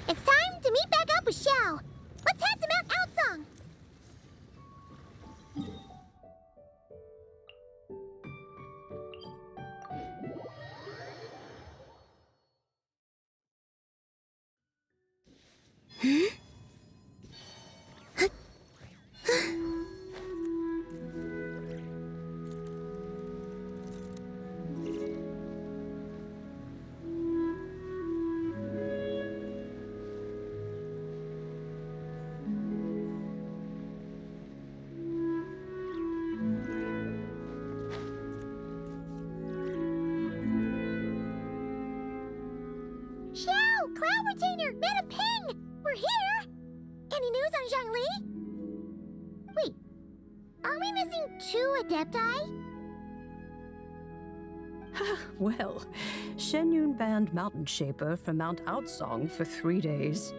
It's time to meet back up with Xiao. Let's head to Mount Outsong. Xiao, Cloud Retainer, Madam Ping! We're here! Any news on Zhongli? Wait, are we missing 2 Adepti? Well, Shenyun banned Mountain Shaper from Mount Outsong for 3 days.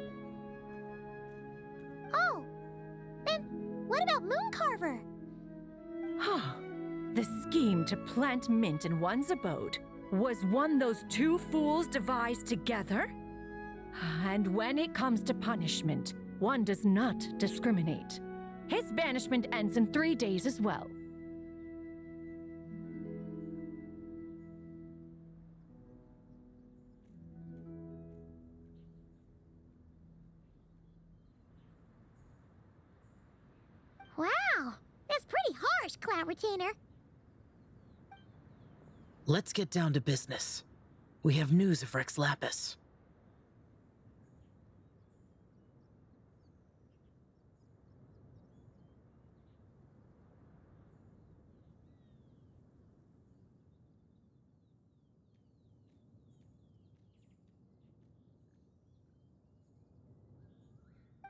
Oh, then what about Mooncarver? The scheme to plant mint in one's abode was one those 2 fools devised together? And when it comes to punishment, one does not discriminate. His banishment ends in 3 days as well. Wow, that's pretty harsh, Cloud Retainer. Let's get down to business. We have news of Rex Lapis.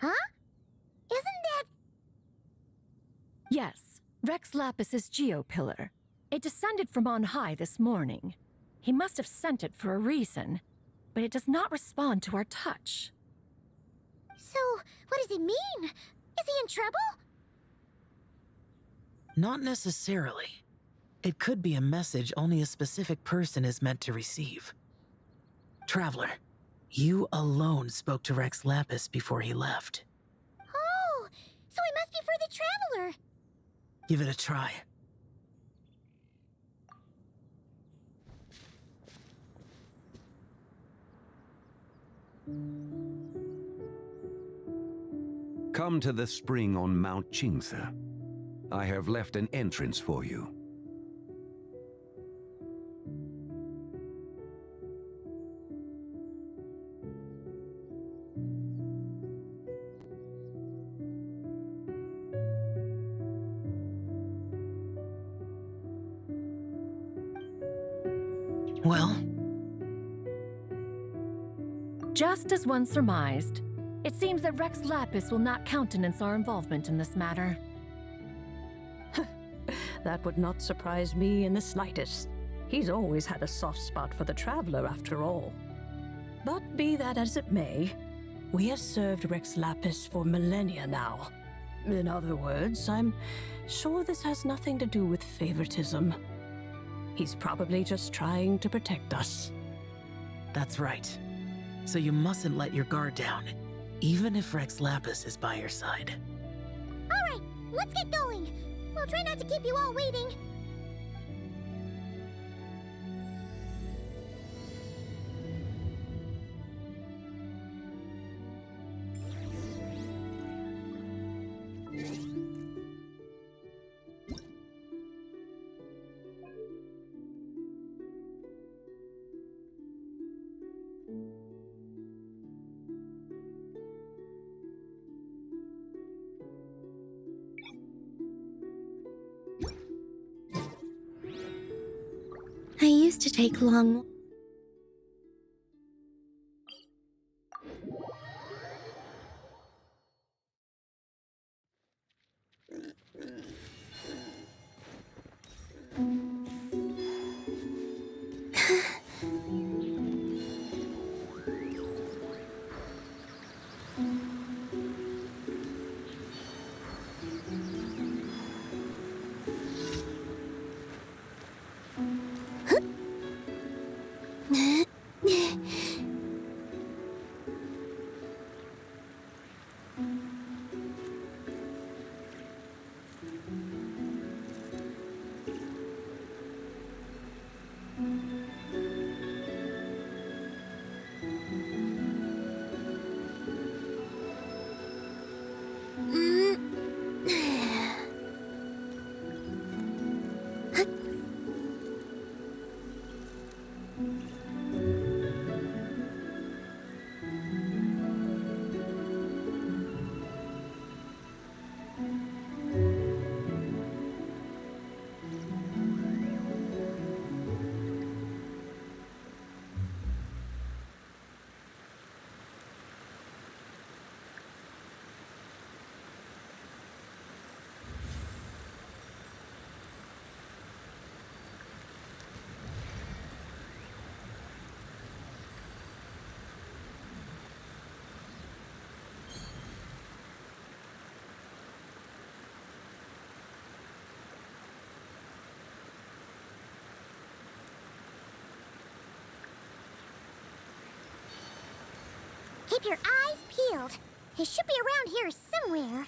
Huh? Isn't that... Yes, Rex Lapis's Geopillar. It descended from on high this morning. He must have sent it for a reason, but it does not respond to our touch. So, what does it mean? Is he in trouble? Not necessarily. It could be a message only a specific person is meant to receive. Traveler, you alone spoke to Rex Lapis before he left. Oh, so it must be for the Traveler. Give it a try. Come to the spring on Mount Qingse. I have left an entrance for you. Well? Just as one surmised, it seems that Rex Lapis will not countenance our involvement in this matter. That would not surprise me in the slightest. He's always had a soft spot for the Traveler, after all. But be that as it may, we have served Rex Lapis for millennia now. In other words, I'm sure this has nothing to do with favoritism. He's probably just trying to protect us. That's right. So you mustn't let your guard down, even if Rex Lapis is by your side. All right, let's get going. We'll try not to keep you all waiting. I used to take long... Keep your eyes peeled. He should be around here somewhere.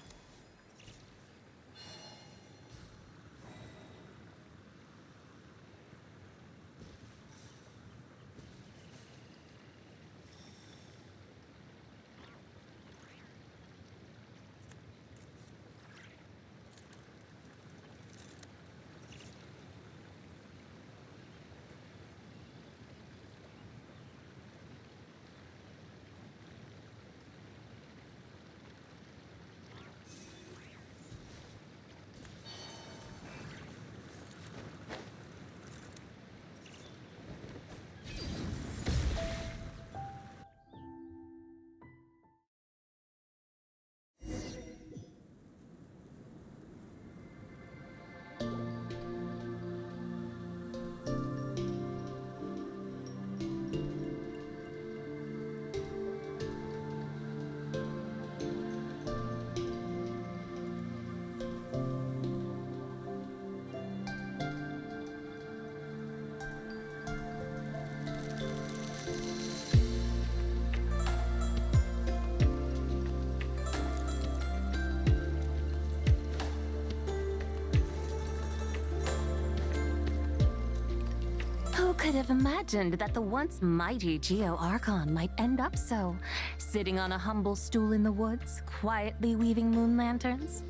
Who could have imagined that the once mighty Geo Archon might end up so, sitting on a humble stool in the woods, quietly weaving moon lanterns?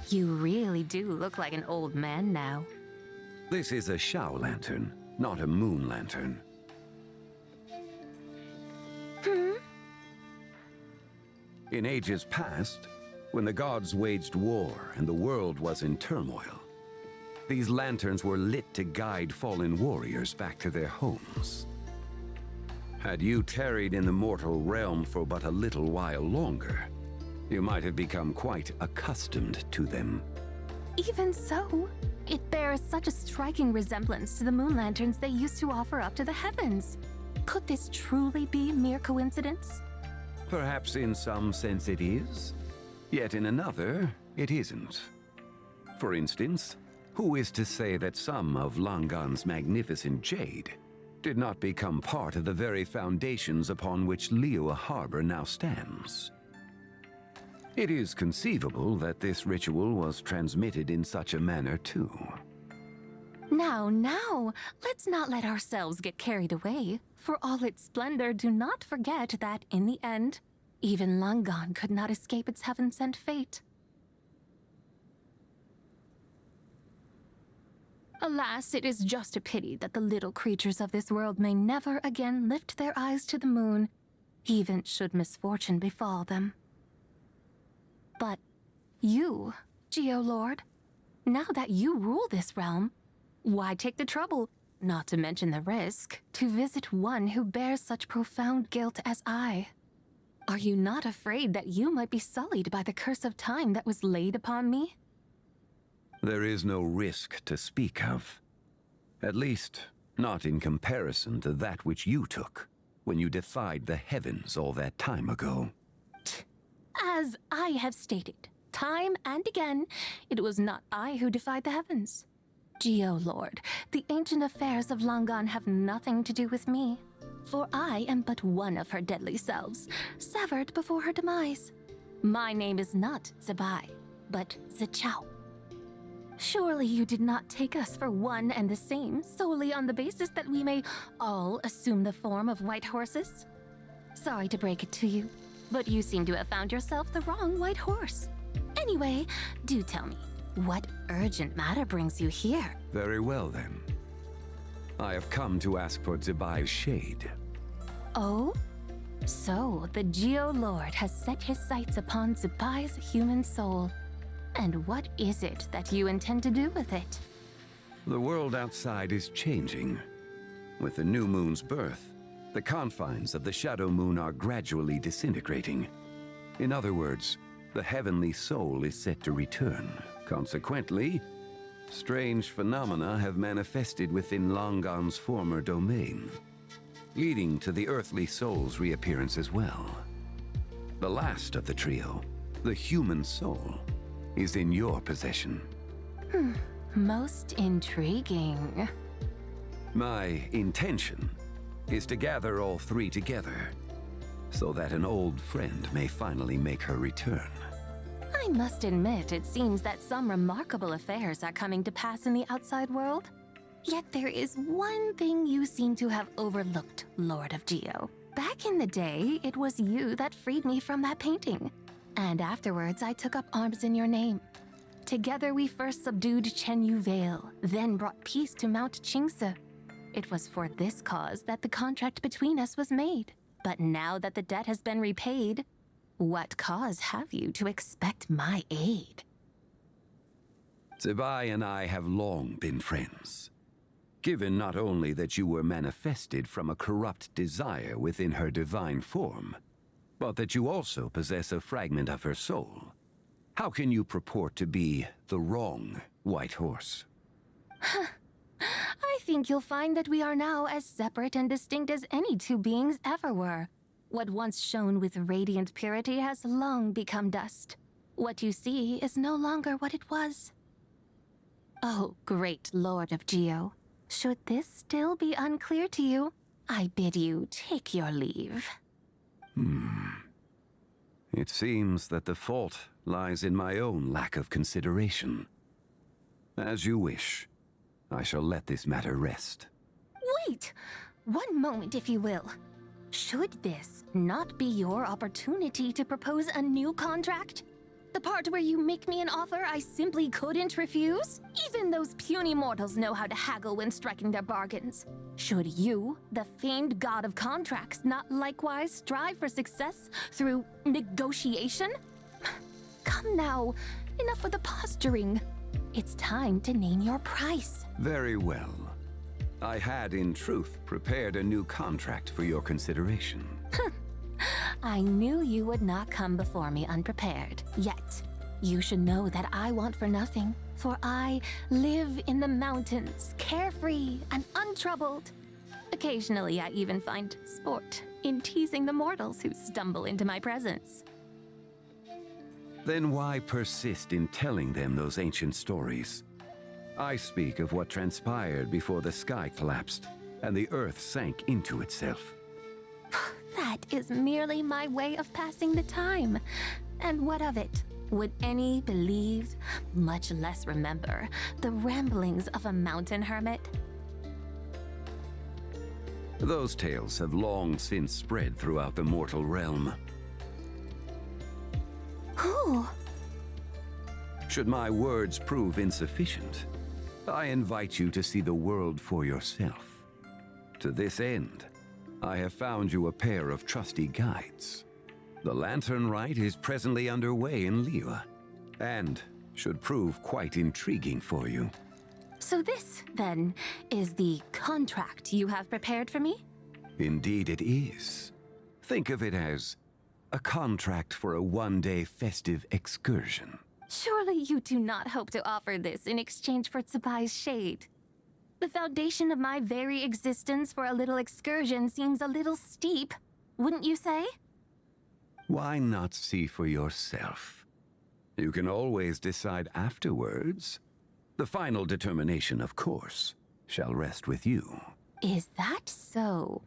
You really do look like an old man now. This is a Shao lantern, not a moon lantern. In ages past, when the gods waged war and the world was in turmoil, these lanterns were lit to guide fallen warriors back to their homes. Had you tarried in the mortal realm for but a little while longer, you might have become quite accustomed to them. Even so, it bears such a striking resemblance to the moon lanterns they used to offer up to the heavens. Could this truly be mere coincidence? Perhaps in some sense it is, yet in another, it isn't. For instance, who is to say that some of Langan's magnificent jade did not become part of the very foundations upon which Liyue Harbor now stands? It is conceivable that this ritual was transmitted in such a manner too. Now, let's not let ourselves get carried away. For all its splendor, do not forget that, in the end, even Langan could not escape its heaven-sent fate. Alas, it is just a pity that the little creatures of this world may never again lift their eyes to the moon, even should misfortune befall them. But you, Geolord, now that you rule this realm, why take the trouble, not to mention the risk, to visit one who bears such profound guilt as I? Are you not afraid that you might be sullied by the curse of time that was laid upon me? There is no risk to speak of. At least, not in comparison to that which you took when you defied the heavens all that time ago. As I have stated, time and again, it was not I who defied the heavens. Geolord, the ancient affairs of Langan have nothing to do with me, for I am but one of her deadly selves, severed before her demise. My name is not Zebai, but Zechao. Surely you did not take us for one and the same solely on the basis that we may all assume the form of white horses? Sorry to break it to you, but you seem to have found yourself the wrong white horse. Anyway, do tell me, what urgent matter brings you here? Very well then. I have come to ask for Zebai's shade. Oh? So, the Geolord has set his sights upon Zebai's human soul. And what is it that you intend to do with it? The world outside is changing. With the new moon's birth, the confines of the shadow moon are gradually disintegrating. In other words, the heavenly soul is set to return. Consequently, strange phenomena have manifested within Langan's former domain, leading to the earthly soul's reappearance as well. The last of the trio, the human soul, is in your possession. Most intriguing. My intention is to gather all three together, so that an old friend may finally make her return. I must admit, it seems that some remarkable affairs are coming to pass in the outside world. Yet there is one thing you seem to have overlooked, Lord of Geo. Back in the day, it was you that freed me from that painting. And afterwards, I took up arms in your name. Together we first subdued Chenyu Vale, then brought peace to Mount Qingse. It was for this cause that the contract between us was made. But now that the debt has been repaid, what cause have you to expect my aid? Zibai and I have long been friends. Given not only that you were manifested from a corrupt desire within her divine form, but that you also possess a fragment of her soul, how can you purport to be the wrong White Horse? I think you'll find that we are now as separate and distinct as any two beings ever were. What once shone with radiant purity has long become dust. What you see is no longer what it was. Oh, great Lord of Geo. Should this still be unclear to you, I bid you take your leave. It seems that the fault lies in my own lack of consideration. As you wish. I shall let this matter rest. Wait! One moment, if you will. Should this not be your opportunity to propose a new contract? The part where you make me an offer I simply couldn't refuse? Even those puny mortals know how to haggle when striking their bargains. Should you, the famed god of contracts, not likewise strive for success through negotiation? Come now, enough with the posturing. It's time to name your price. Very well. I had, in truth, prepared a new contract for your consideration. I knew you would not come before me unprepared. Yet, you should know that I want for nothing, for I live in the mountains, carefree and untroubled. Occasionally, I even find sport in teasing the mortals who stumble into my presence. Then why persist in telling them those ancient stories? I speak of what transpired before the sky collapsed and the earth sank into itself. That is merely my way of passing the time. And what of it? Would any believe, much less remember, the ramblings of a mountain hermit? Those tales have long since spread throughout the mortal realm. Who? Should my words prove insufficient, I invite you to see the world for yourself. To this end, I have found you a pair of trusty guides. The Lanternlit is presently underway in Liyue, and should prove quite intriguing for you. So this, then, is the contract you have prepared for me? Indeed it is. Think of it as a contract for a one-day festive excursion. Surely you do not hope to offer this in exchange for Tsubai's shade. The foundation of my very existence for a little excursion seems a little steep, wouldn't you say? Why not see for yourself? You can always decide afterwards. The final determination, of course, shall rest with you. Is that so?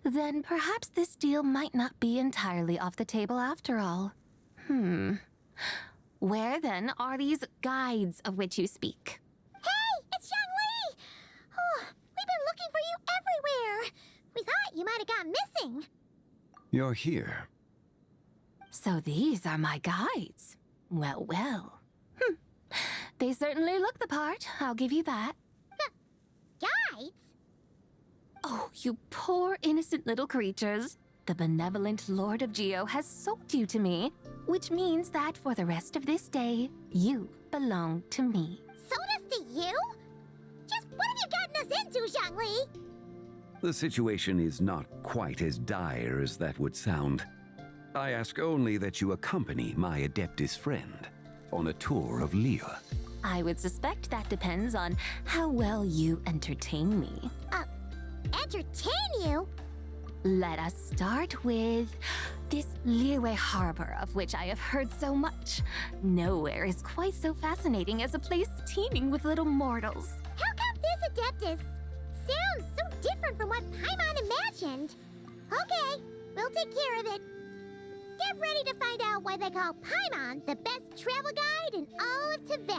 Then perhaps this deal might not be entirely off the table after all. Where then are these guides of which you speak? Hey, it's Zhongli! Oh, we've been looking for you everywhere. We thought you might have gone missing. You're here. So these are my guides. Well, well. They certainly look the part, I'll give you that. Guides? Oh, you poor innocent little creatures. The benevolent Lord of Geo has sold you to me, which means that for the rest of this day, you belong to me. Sold us to you? Just what have you gotten us into, Zhongli? The situation is not quite as dire as that would sound. I ask only that you accompany my Adeptus friend on a tour of Liyue. I would suspect that depends on how well you entertain me. Entertain you? Let us start with this Liyue harbor of which I have heard so much. Nowhere is quite so fascinating as a place teeming with little mortals. How come this Adeptus sounds so different from what Paimon imagined? Okay, We'll take care of it. Get ready to find out why they call Paimon the best travel guide in all of Tibet.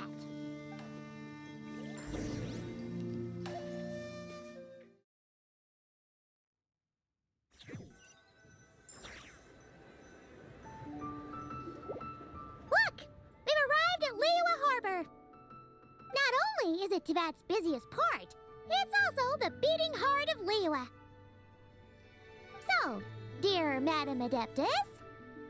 Look! We've arrived at Liyue Harbor. Not only is it Tibet's busiest port, it's also the beating heart of Liyue. So, dear Madam Adeptus,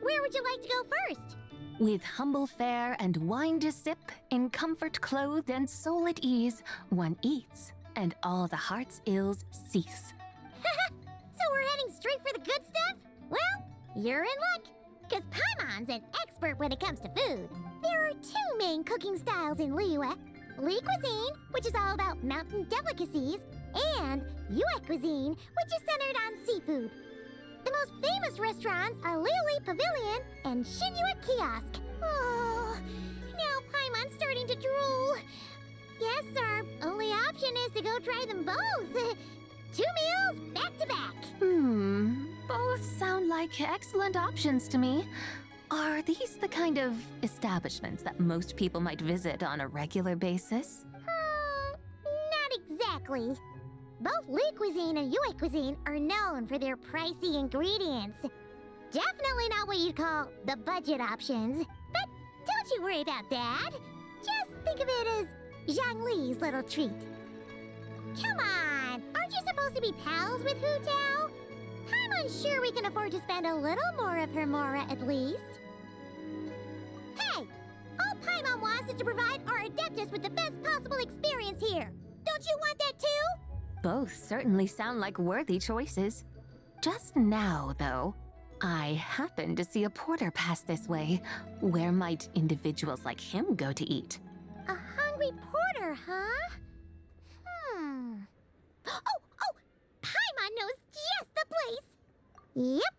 where would you like to go first? With humble fare and wine to sip, in comfort clothed and soul at ease, one eats, and all the heart's ills cease. So we're heading straight for the good stuff? Well, you're in luck, because Paimon's an expert when it comes to food. There are two main cooking styles in Liyue. Li cuisine, which is all about mountain delicacies, and Yue cuisine, which is centered on seafood. The most famous restaurants are Liuli Pavilion and Shinyue Kiosk. Oh, now Paimon's starting to drool. Yes, our only option is to go try them both. 2 meals back to back. Both sound like excellent options to me. Are these the kind of establishments that most people might visit on a regular basis? Not exactly. Both Li cuisine and Yue cuisine are known for their pricey ingredients. Definitely not what you'd call the budget options. But don't you worry about that. Just think of it as Zhongli's little treat. Come on, aren't you supposed to be pals with Hu Tao? I'm unsure we can afford to spend a little more of her mora at least. Hey, all Paimon wants is to provide our Adeptus with the best possible experience here. Don't you want that too? Both certainly sound like worthy choices. Just now, though, I happened to see a porter pass this way. Where might individuals like him go to eat? A hungry porter, huh? Oh! Paimon knows just the place! Yep.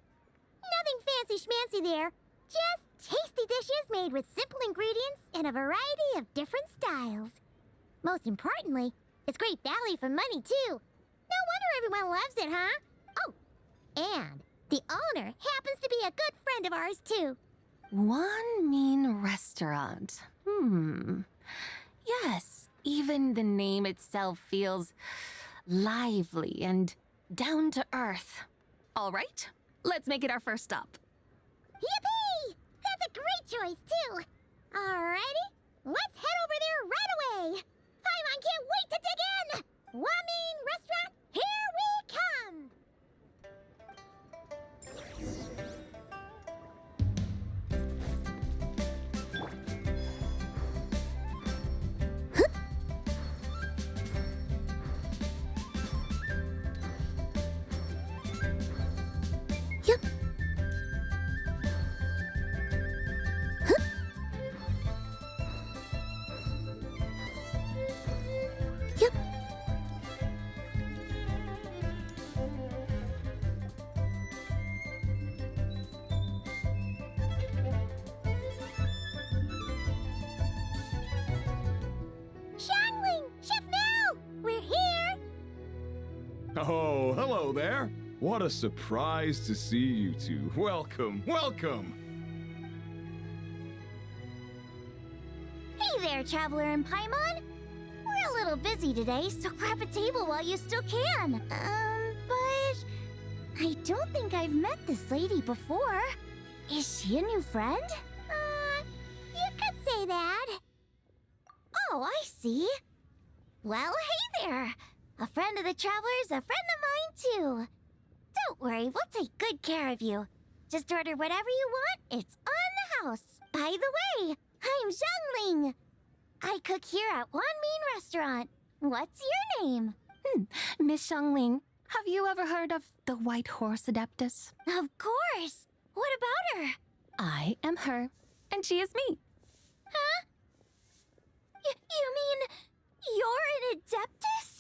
Nothing fancy schmancy there. Just tasty dishes made with simple ingredients in a variety of different styles. Most importantly, it's great value for money, too. No wonder everyone loves it, huh? Oh, and the owner happens to be a good friend of ours, too. One mean restaurant. Yes, even the name itself feels lively and down to earth. All right, let's make it our first stop. Yippee! That's a great choice, too. Alrighty, let's head over there right away. Paimon can't wait to dig in. Wamin Restaurant, here we come. Yep. Yep. Xiangling, Chef Now, we're here. Oh, hello there. What a surprise to see you two. Welcome, welcome. Hey there, Traveler and Paimon. We're a little busy today, so grab a table while you still can. But I don't think I've met this lady before. Is she a new friend? You could say that. Oh, I see. Well, hey there. A friend of the Traveler's a friend of mine, too. Don't worry, we'll take good care of you. Just order whatever you want, it's on the house. By the way, I'm Zhongling. I cook here at One Mean Restaurant. What's your name? Miss Xiangling, have you ever heard of the White Horse Adeptus? Of course. What about her? I am her, and she is me. Huh? You mean you're an Adeptus?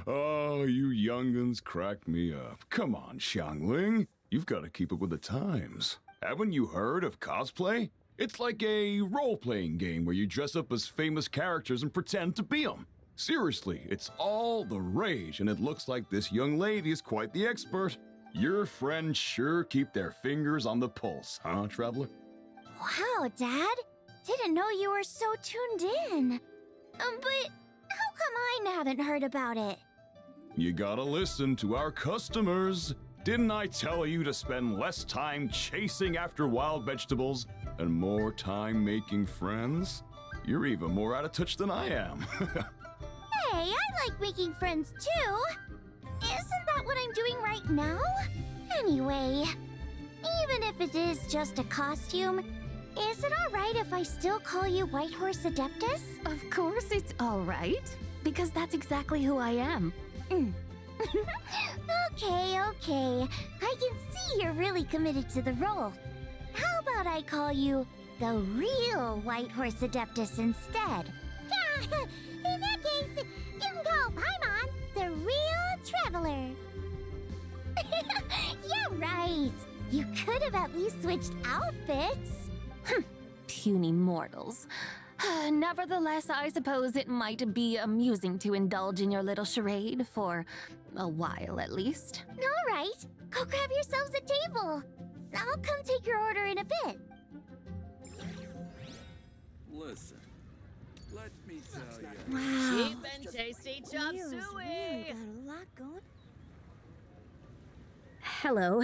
Oh, you young'uns crack me up. Come on, Xiangling. You've got to keep up with the times. Haven't you heard of cosplay? It's like a role-playing game where you dress up as famous characters and pretend to be them. Seriously, it's all the rage, and it looks like this young lady is quite the expert. Your friends sure keep their fingers on the pulse, huh, Traveler? Wow, Dad. Didn't know you were so tuned in. But how come I haven't heard about it? You gotta listen to our customers. Didn't I tell you to spend less time chasing after wild vegetables and more time making friends? You're even more out of touch than I am. Hey, I like making friends too. Isn't that what I'm doing right now? Anyway, even if it is just a costume, is it alright if I still call you Whitehorse Adeptus? Of course it's all right, because that's exactly who I am. Okay. I can see you're really committed to the role. How about I call you the real Whitehorse Adeptus instead? In that case, you can call Paimon the real traveler. Yeah, right. You could have at least switched outfits. Puny mortals. Nevertheless, I suppose it might be amusing to indulge in your little charade for a while at least. All right, go grab yourselves a table. I'll come take your order in a bit. Listen, let me tell you. Wow. Cheap and tasty chop suey. got a lot going. Hello.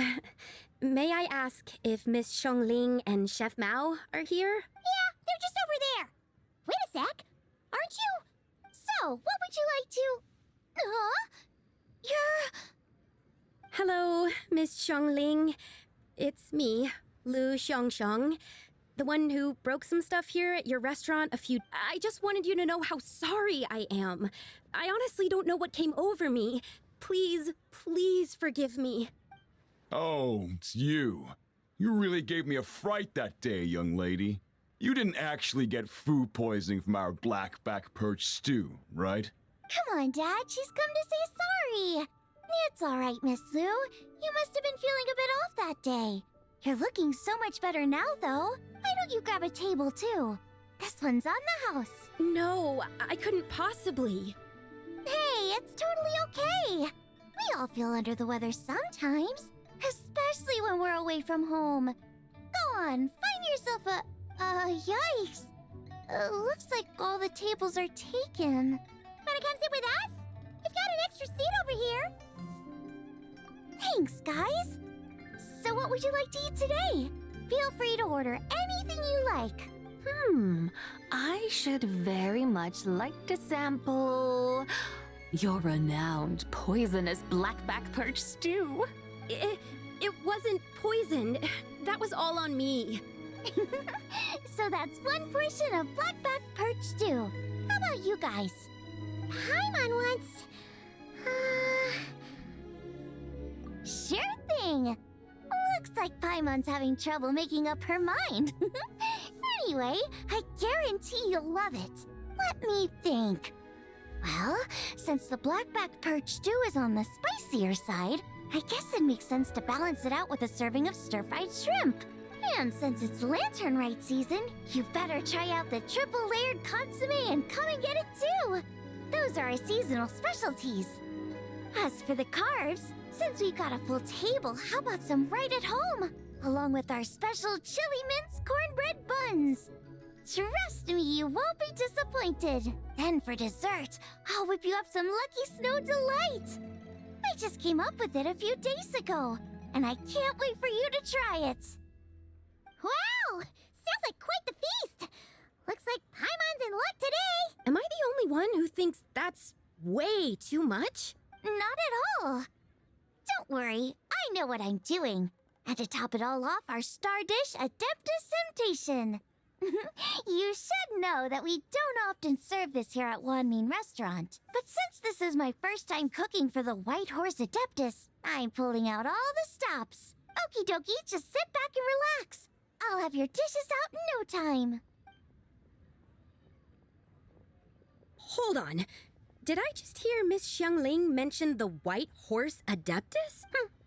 May I ask if Miss Xiongling and Chef Mao are here? Yeah, they're just over there. Wait a sec. Aren't you? So, what would you like to... You're... Hello, Miss Xiongling. It's me, Lu Xiongxiong, the one who broke some stuff here at your restaurant I just wanted you to know how sorry I am. I honestly don't know what came over me. Please forgive me. Oh, it's you. You really gave me a fright that day, young lady. You didn't actually get food poisoning from our black-back perch stew, right? Come on, Dad. She's come to say sorry. It's all right, Miss Lu. You must have been feeling a bit off that day. You're looking so much better now, though. Why don't you grab a table, too? This one's on the house. No, I couldn't possibly. Hey, it's totally okay. We all feel under the weather sometimes, especially when we're away from home. Go on, find yourself a... yikes. Looks like all the tables are taken. Wanna come sit with us? We've got an extra seat over here. Thanks, guys. So what would you like to eat today? Feel free to order anything you like. I should very much like to sample your renowned poisonous blackback perch stew. It wasn't poisoned. That was all on me. So that's one portion of blackback perch stew. How about you guys? Paimon wants... Sure thing. Looks like Paimon's having trouble making up her mind. Anyway, I guarantee you'll love it. Let me think. Well, since the blackback perch stew is on the spicier side, I guess it makes sense to balance it out with a serving of stir-fried shrimp. And since it's Lanternlit season, you better try out the triple-layered consommé and come and get it too. Those are our seasonal specialties. As for the carbs, since we've got a full table, how about some right at home? Along with our special chili mince cornbread buns. Trust me, you won't be disappointed. Then for dessert, I'll whip you up some Lucky Snow Delight. I just came up with it a few days ago, and I can't wait for you to try it. Wow! Sounds like quite the feast! Looks like Paimon's in luck today! Am I the only one who thinks that's way too much? Not at all. Don't worry, I know what I'm doing. And to top it all off, our star dish, Adeptus Temptation. You should know that we don't often serve this here at Wanmin Restaurant. But since this is my first time cooking for the White Horse Adeptus, I'm pulling out all the stops. Okie dokie, just sit back and relax. I'll have your dishes out in no time. Hold on. Did I just hear Miss Xiongling mention the White Horse Adeptus?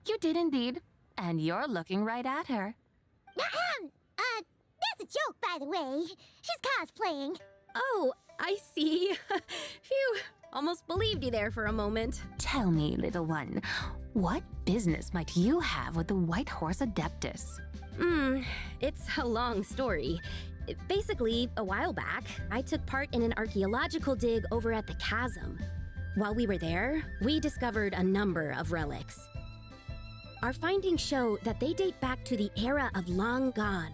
You did indeed. And you're looking right at her. That's a joke, by the way. She's cosplaying. Oh, I see. Phew. Almost believed you there for a moment. Tell me, little one, what business might you have with the White Horse Adeptus? It's a long story. Basically, a while back, I took part in an archaeological dig over at the chasm. While we were there, we discovered a number of relics. Our findings show that they date back to the era of Long Gone,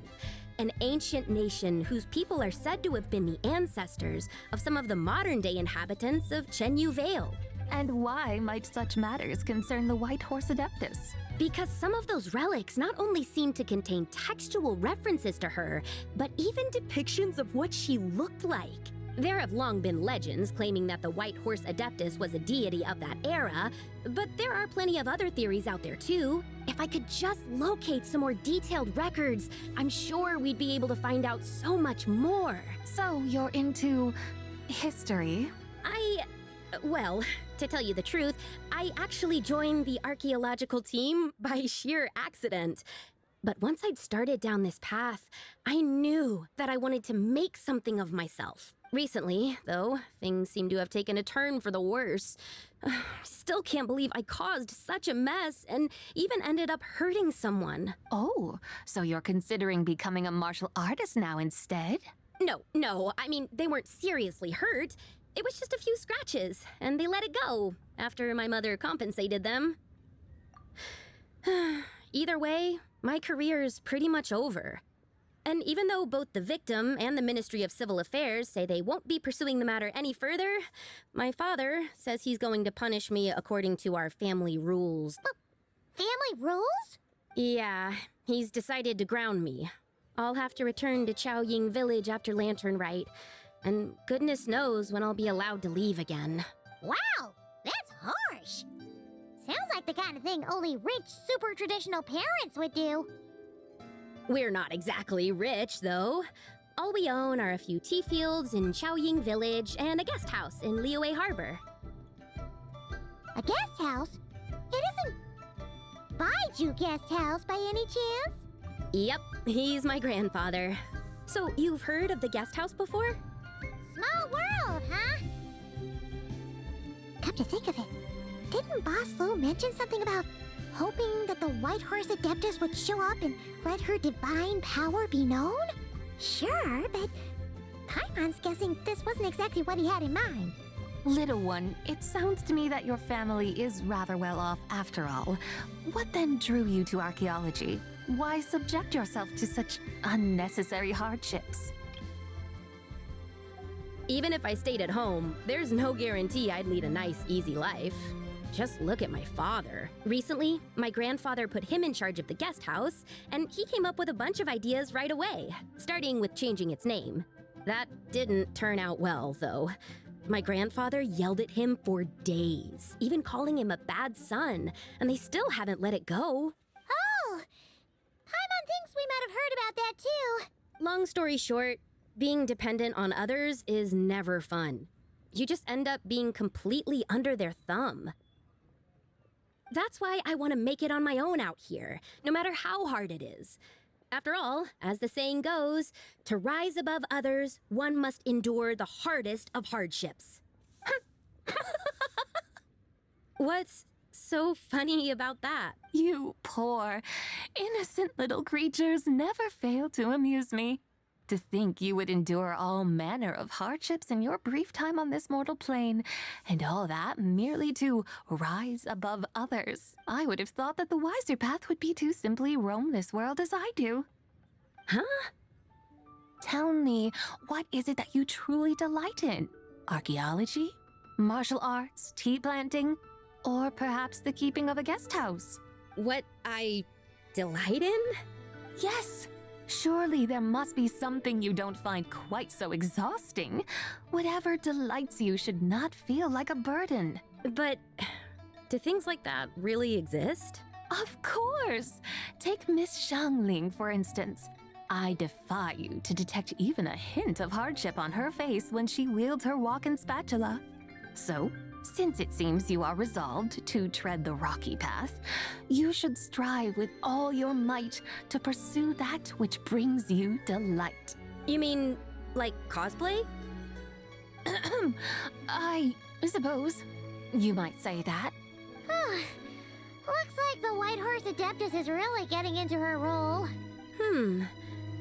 an ancient nation whose people are said to have been the ancestors of some of the modern-day inhabitants of Chenyu Vale. And why might such matters concern the White Horse Adeptus? Because some of those relics not only seem to contain textual references to her, but even depictions of what she looked like. There have long been legends claiming that the White Horse Adeptus was a deity of that era, but there are plenty of other theories out there too. If I could just locate some more detailed records, I'm sure we'd be able to find out so much more. So you're into history? Well, to tell you the truth, I actually joined the archaeological team by sheer accident. But once I'd started down this path, I knew that I wanted to make something of myself. Recently, though, things seem to have taken a turn for the worse. Still can't believe I caused such a mess and even ended up hurting someone. Oh, so you're considering becoming a martial artist now instead? No, I mean, they weren't seriously hurt. It was just a few scratches, and they let it go after my mother compensated them. Either way, my career's pretty much over. And even though both the victim and the Ministry of Civil Affairs say they won't be pursuing the matter any further, my father says he's going to punish me according to our family rules. Family rules? Yeah, he's decided to ground me. I'll have to return to Chaoying Village after Lanternlit, and goodness knows when I'll be allowed to leave again. Wow, that's harsh. Sounds like the kind of thing only rich, super traditional parents would do. We're not exactly rich, though. All we own are a few tea fields in Chaoying Village and a guest house in Liyue Harbor. A guest house? It isn't Baiju Guest House by any chance? Yep, he's my grandfather. So you've heard of the guest house before? Small world, huh? Come to think of it, didn't Boss Lu mention something about hoping that the White Horse Adeptus would show up and let her divine power be known? Sure, but Paimon's guessing this wasn't exactly what he had in mind. Little one, it sounds to me that your family is rather well off after all. What then drew you to archaeology? Why subject yourself to such unnecessary hardships? Even if I stayed at home, there's no guarantee I'd lead a nice, easy life. Just look at my father. Recently, my grandfather put him in charge of the guest house, and he came up with a bunch of ideas right away, starting with changing its name. That didn't turn out well, though. My grandfather yelled at him for days, even calling him a bad son, and they still haven't let it go. Oh! Paimon thinks we might have heard about that too. Long story short, being dependent on others is never fun. You just end up being completely under their thumb. That's why I want to make it on my own out here, no matter how hard it is. After all, as the saying goes, to rise above others, one must endure the hardest of hardships. What's so funny about that? You poor, innocent little creatures never fail to amuse me. To think you would endure all manner of hardships in your brief time on this mortal plane, and all that merely to rise above others. I would have thought that the wiser path would be to simply roam this world as I do. Huh? Tell me, what is it that you truly delight in? Archaeology? Martial arts? Tea planting? Or perhaps the keeping of a guest house? What I delight in? Yes! Surely there must be something you don't find quite so exhausting. Whatever delights you should not feel like a burden. But do things like that really exist? Of course! Take Miss Xiangling, for instance. I defy you to detect even a hint of hardship on her face when she wields her walking spatula. So, since it seems you are resolved to tread the rocky path, you should strive with all your might to pursue that which brings you delight. You mean, like cosplay? I suppose you might say that. Looks like the White Horse Adeptus is really getting into her role.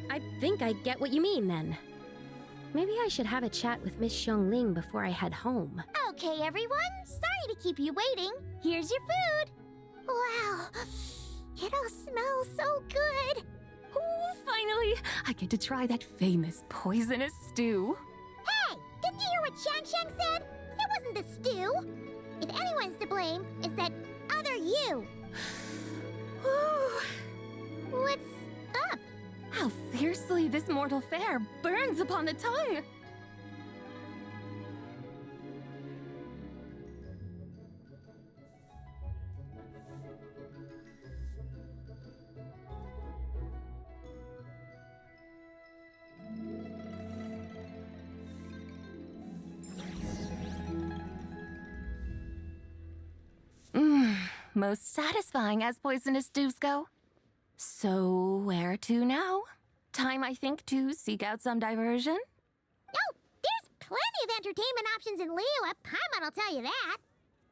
I think I get what you mean then. Maybe I should have a chat with Miss Xiongling before I head home. Okay, everyone. Sorry to keep you waiting. Here's your food. Wow. It all smells so good. Oh, finally, I get to try that famous poisonous stew. Hey, didn't you hear what Shang said? It wasn't the stew. If anyone's to blame, it's that other you. What's up? How fiercely this mortal fare burns upon the tongue! Most satisfying as poisonous stews go. So, where to now? Time, I think, to seek out some diversion? Oh, there's plenty of entertainment options in Liyue. Paimon will tell you that.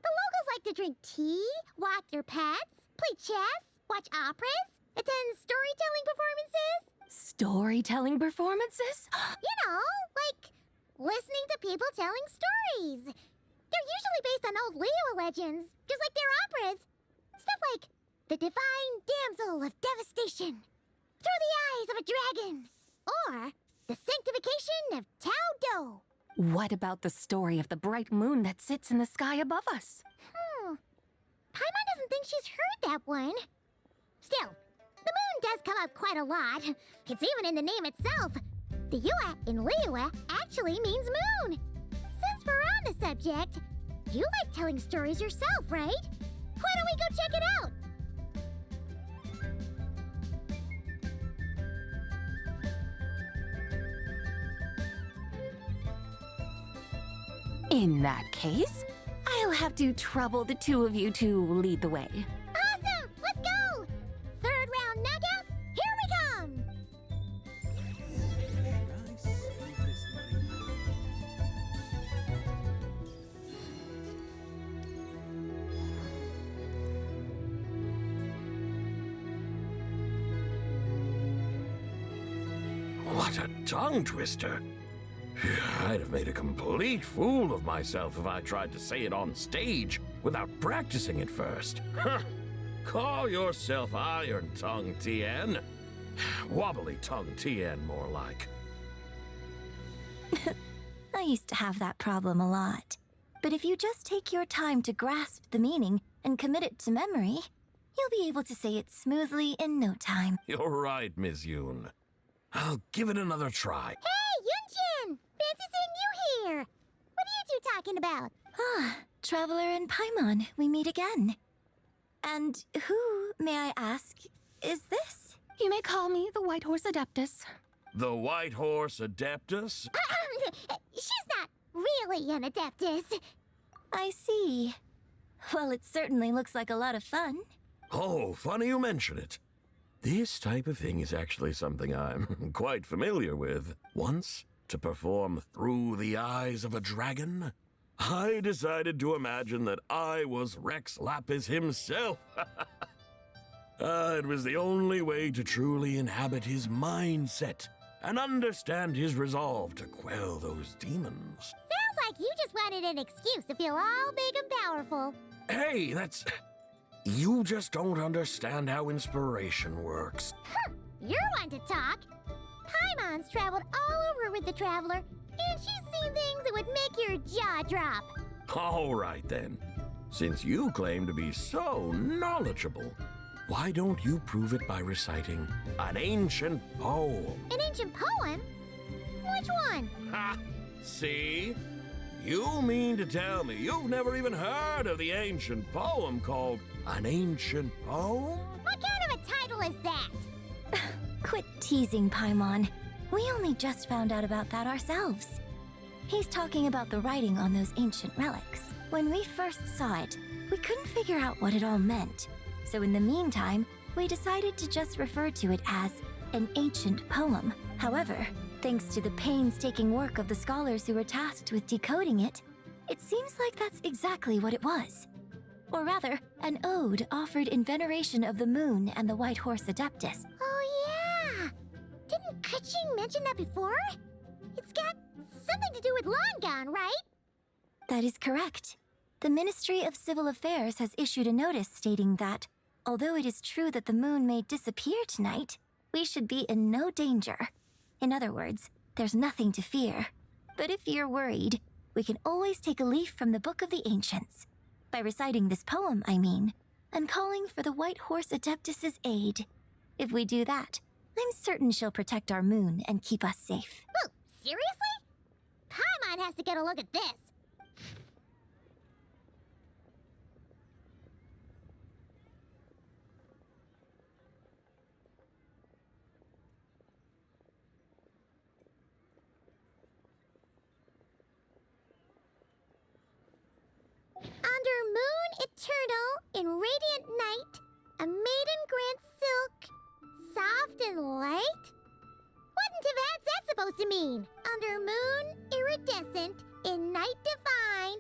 The locals like to drink tea, walk their pets, play chess, watch operas, attend storytelling performances. Storytelling performances? You know, like listening to people telling stories. They're usually based on old Liyue legends, just like their operas. Stuff like The Divine Damsel of Devastation, Through the Eyes of a Dragon, or The Sanctification of Tao Do. What about the story of the bright moon that sits in the sky above us? Paimon doesn't think she's heard that one. Still, the moon does come up quite a lot. It's even in the name itself. The Yue in Liyue actually means moon. Since we're on the subject, you like telling stories yourself, right? Why don't we go check it out? In that case, I'll have to trouble the two of you to lead the way. Awesome! Let's go! Third round knockout, here we come! What a tongue twister! I'd have made a complete fool of myself if I tried to say it on stage without practicing it first. Call yourself Iron Tongue Tien. Wobbly Tongue Tien, more like. I used to have that problem a lot. But if you just take your time to grasp the meaning and commit it to memory, you'll be able to say it smoothly in no time. You're right, Miss Yoon. I'll give it another try. Hey, Yunchin! Fancy seeing you here! What are you two talking about? Ah, Traveler and Paimon, we meet again. And who, may I ask, is this? You may call me the White Horse Adeptus. The White Horse Adeptus? She's not really an Adeptus. I see. Well, it certainly looks like a lot of fun. Oh, funny you mention it. This type of thing is actually something I'm quite familiar with. Once, to perform Through the Eyes of a Dragon, I decided to imagine that I was Rex Lapis himself. It was the only way to truly inhabit his mindset and understand his resolve to quell those demons. Sounds like you just wanted an excuse to feel all big and powerful. Hey, that's... You just don't understand how inspiration works. You're one to talk. Paimon's traveled all over with the Traveler, and she's seen things that would make your jaw drop. All right, then. Since you claim to be so knowledgeable, why don't you prove it by reciting an ancient poem? An ancient poem? Which one? Ha! See? You mean to tell me you've never even heard of the ancient poem called An Ancient Poem? What kind of a title is that? Quit teasing, Paimon. We only just found out about that ourselves. He's talking about the writing on those ancient relics. When we first saw it, we couldn't figure out what it all meant. So in the meantime, we decided to just refer to it as an ancient poem. However, thanks to the painstaking work of the scholars who were tasked with decoding it, It seems like that's exactly what it was. Or rather, an ode offered in veneration of the moon and the White Horse Adeptus. Oh, yeah! Didn't Keqing mention that before? It's got something to do with Langan, right? That is correct. The Ministry of Civil Affairs has issued a notice stating that, although it is true that the moon may disappear tonight, we should be in no danger. In other words, there's nothing to fear. But if you're worried, we can always take a leaf from the Book of the Ancients. By reciting this poem, I mean, and calling for the White Horse Adeptus's aid. If we do that, I'm certain she'll protect our moon and keep us safe. Oh, seriously? Paimon has to get a look at this. Under moon eternal, in radiant night, a maiden grants silk, soft and light? Wouldn't have had that supposed to mean? Under moon, iridescent, in night divine.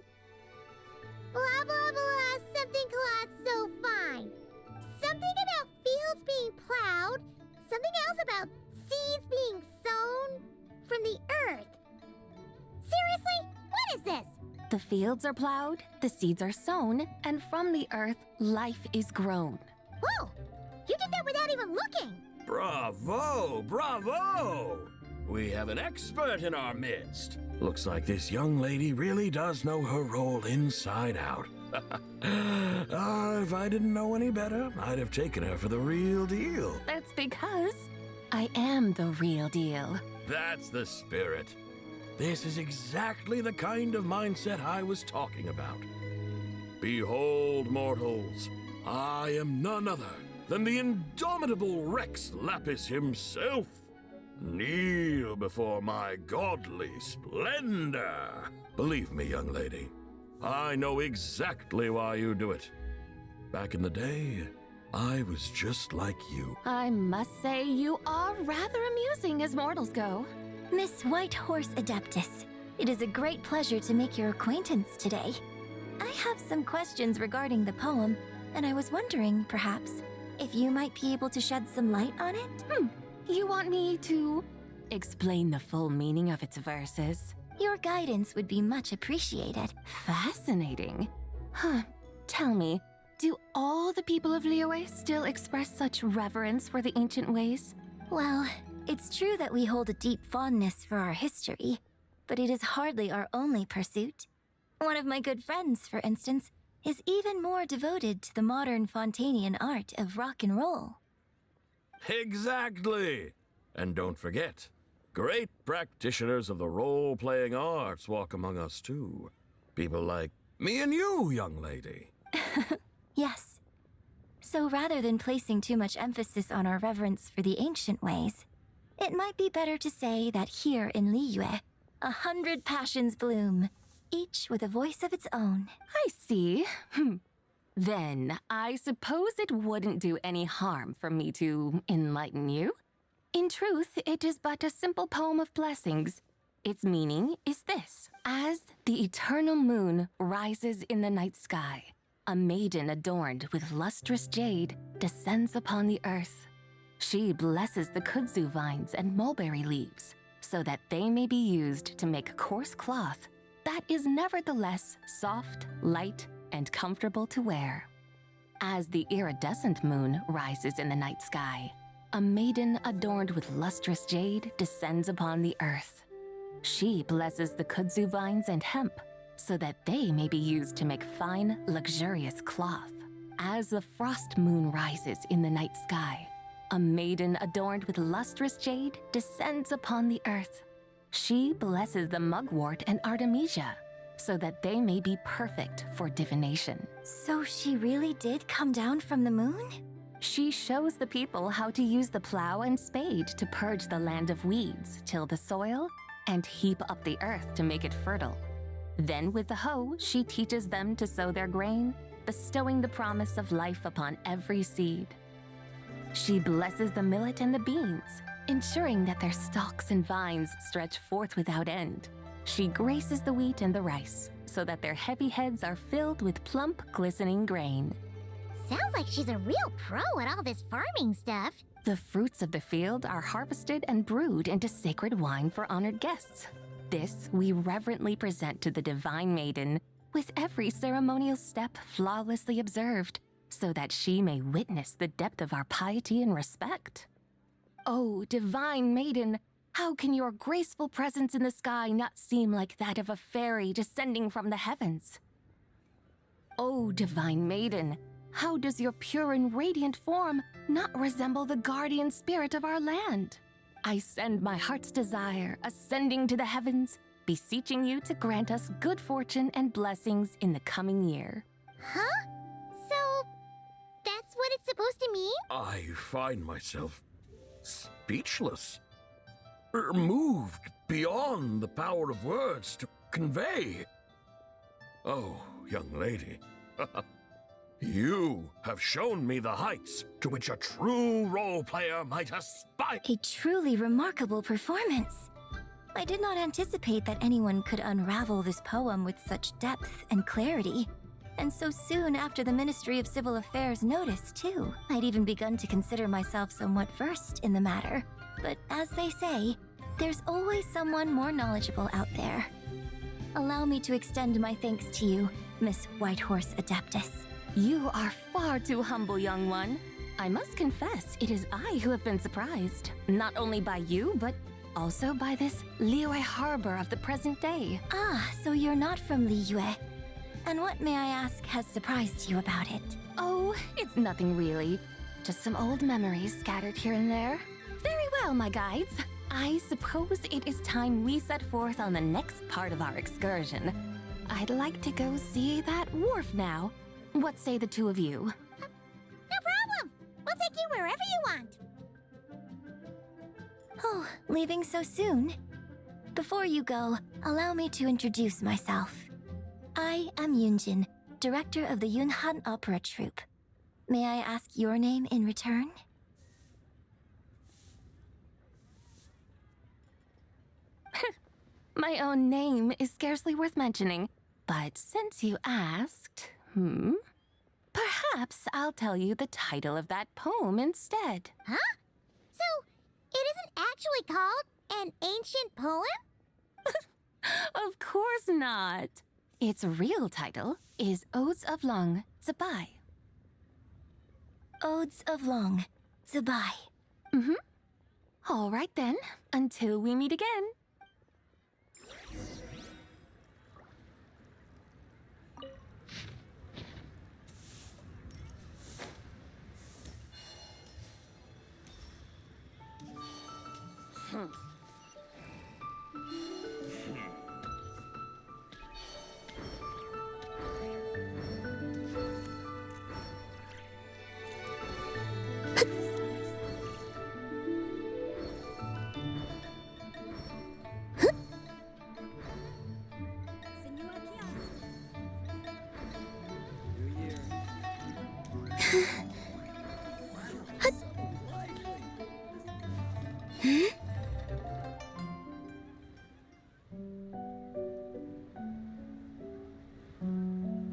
Blah blah blah, something cloth so fine. Something about fields being plowed, something else about seeds being sown from the earth. Seriously? What is this? The fields are plowed, the seeds are sown, and from the earth, life is grown. Whoa! You did that without even looking! Bravo! Bravo! We have an expert in our midst. Looks like this young lady really does know her role inside out. If I didn't know any better, I'd have taken her for the real deal. That's because I am the real deal. That's the spirit. This is exactly the kind of mindset I was talking about. Behold, mortals, I am none other than the indomitable Rex Lapis himself. Kneel before my godly splendor. Believe me, young lady, I know exactly why you do it. Back in the day, I was just like you. I must say you are rather amusing as mortals go. Miss White Horse Adeptus, it is a great pleasure to make your acquaintance today. I have some questions regarding the poem, and I was wondering, perhaps, if you might be able to shed some light on it? You want me to explain the full meaning of its verses? Your guidance would be much appreciated. Fascinating. Tell me, do all the people of Liyue still express such reverence for the ancient ways? Well, it's true that we hold a deep fondness for our history, but it is hardly our only pursuit. One of my good friends, for instance, is even more devoted to the modern Fontanian art of rock and roll. Exactly! And don't forget, great practitioners of the role-playing arts walk among us too. People like me and you, young lady. Yes. So rather than placing too much emphasis on our reverence for the ancient ways, it might be better to say that here in Liyue, 100 passions bloom, each with a voice of its own. I see. Then, I suppose it wouldn't do any harm for me to enlighten you. In truth, it is but a simple poem of blessings. Its meaning is this. As the eternal moon rises in the night sky, a maiden adorned with lustrous jade descends upon the earth. She blesses the kudzu vines and mulberry leaves so that they may be used to make coarse cloth that is nevertheless soft, light, and comfortable to wear. As the iridescent moon rises in the night sky, a maiden adorned with lustrous jade descends upon the earth. She blesses the kudzu vines and hemp so that they may be used to make fine, luxurious cloth. As the frost moon rises in the night sky, a maiden adorned with lustrous jade descends upon the earth. She blesses the mugwort and artemisia so that they may be perfect for divination. So she really did come down from the moon? She shows the people how to use the plow and spade to purge the land of weeds, till the soil, and heap up the earth to make it fertile. Then with the hoe, she teaches them to sow their grain, bestowing the promise of life upon every seed. She blesses the millet and the beans, ensuring that their stalks and vines stretch forth without end. She graces the wheat and the rice, so that their heavy heads are filled with plump, glistening grain. Sounds like she's a real pro at all this farming stuff. The fruits of the field are harvested and brewed into sacred wine for honored guests. This we reverently present to the Divine Maiden, with every ceremonial step flawlessly observed, so that she may witness the depth of our piety and respect. Oh, Divine Maiden, how can your graceful presence in the sky not seem like that of a fairy descending from the heavens? Oh, Divine Maiden, how does your pure and radiant form not resemble the guardian spirit of our land? I send my heart's desire, ascending to the heavens, beseeching you to grant us good fortune and blessings in the coming year. Huh? So, that's what it's supposed to mean? I find myself speechless, moved beyond the power of words to convey. Oh, young lady, you have shown me the heights to which a true role player might aspire. A truly remarkable performance. I did not anticipate that anyone could unravel this poem with such depth and clarity. And so soon after the Ministry of Civil Affairs noticed, too. I'd even begun to consider myself somewhat versed in the matter. But as they say, there's always someone more knowledgeable out there. Allow me to extend my thanks to you, Miss Whitehorse Adeptus. You are far too humble, young one. I must confess, it is I who have been surprised. Not only by you, but also by this Liyue Harbor of the present day. Ah, so you're not from Liyue. And what, may I ask, has surprised you about it? Oh, it's nothing really. Just some old memories scattered here and there. Very well, my guides. I suppose it is time we set forth on the next part of our excursion. I'd like to go see that wharf now. What say the two of you? No problem! We'll take you wherever you want. Oh, leaving so soon? Before you go, allow me to introduce myself. I am Yunjin, director of the Yunhan Opera Troupe. May I ask your name in return? My own name is scarcely worth mentioning, but since you asked, perhaps I'll tell you the title of that poem instead. Huh? So, it isn't actually called an ancient poem? Of course not. Its real title is Odes of Long Zabai. Odes of Long Zabai. All right then, until we meet again.